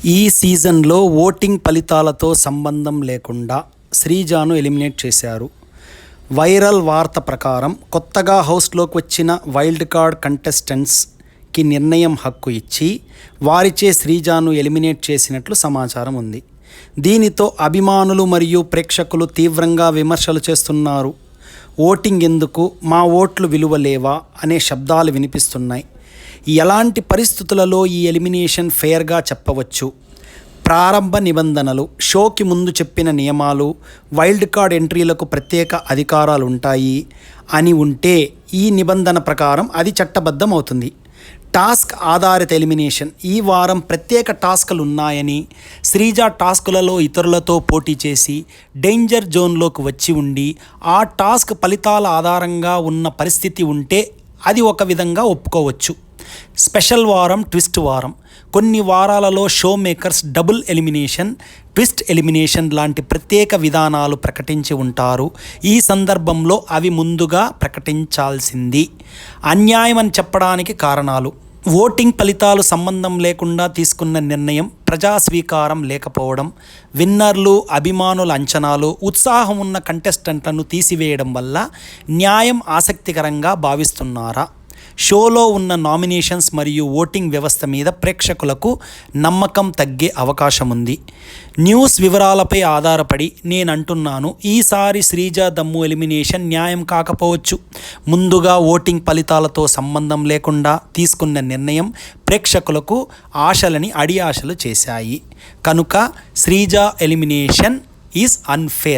ఈ సీజన్లో ఓటింగ్ ఫలితాలతో సంబంధం లేకుండా శ్రీజాను ఎలిమినేట్ చేశారు. వైరల్ వార్త ప్రకారం కొత్తగా హౌస్లోకి వచ్చిన వైల్డ్ కార్డ్ కంటెస్టెంట్స్కి నిర్ణయం హక్కు ఇచ్చి వారిచే శ్రీజాను ఎలిమినేట్ చేసినట్లు సమాచారం ఉంది. దీనితో అభిమానులు మరియు ప్రేక్షకులు తీవ్రంగా విమర్శలు చేస్తున్నారు. ఓటింగ్ ఎందుకు, మా ఓట్లు విలువ లేవా అనే శబ్దాలు వినిపిస్తున్నాయి. ఎలాంటి పరిస్థితులలో ఈ ఎలిమినేషన్ ఫెయిర్గా చెప్పవచ్చు? ప్రారంభ నిబంధనలు, షోకి ముందు చెప్పిన నియమాలు, వైల్డ్ కార్డ్ ఎంట్రీలకు ప్రత్యేక అధికారాలు ఉంటాయి అని ఉంటే ఈ నిబంధన ప్రకారం అది చట్టబద్ధం అవుతుంది. టాస్క్ ఆధారిత ఎలిమినేషన్, ఈ వారం ప్రత్యేక టాస్క్లు ఉన్నాయని, శ్రీజ టాస్కులలో ఇతరులతో పోటీ చేసి డేంజర్ జోన్లోకి వచ్చి ఉండి ఆ టాస్క్ ఫలితాల ఆధారంగా ఉన్న పరిస్థితి ఉంటే అది ఒక విధంగా ఒప్పుకోవచ్చు. స్పెషల్ వారం, ట్విస్ట్ వారం, కొన్ని వారాలలో show makers double elimination, twist elimination లాంటి ప్రత్యేక విధానాలు ప్రకటించి ఉంటారు. ఈ సందర్భంలో అవి ముందుగా ప్రకటించాల్సింది. అన్యాయం అని చెప్పడానికి కారణాలు: ఓటింగ్ ఫలితాలు సంబంధం లేకుండా తీసుకున్న నిర్ణయం, ప్రజా స్వీకారం లేకపోవడం, విన్నర్లు, అభిమానుల అంచనాలు, ఉత్సాహం ఉన్న కంటెస్టెంట్లను తీసివేయడం వల్ల న్యాయం ఆసక్తికరంగా భావిస్తున్నారా? షోలో ఉన్న నామినేషన్స్ మరియు ఓటింగ్ వ్యవస్థ మీద ప్రేక్షకులకు నమ్మకం తగ్గే అవకాశం ఉంది. న్యూస్ వివరాలపై ఆధారపడి నేనంటున్నాను, ఈసారి శ్రీజ దమ్ము ఎలిమినేషన్ న్యాయం కాకపోవచ్చు. ముందుగా ఓటింగ్ ఫలితాలతో సంబంధం లేకుండా తీసుకున్న నిర్ణయం ప్రేక్షకులకు ఆశలని అడియాశలు చేశాయి. కనుక శ్రీజ ఎలిమినేషన్ ఈజ్ అన్ఫేర్.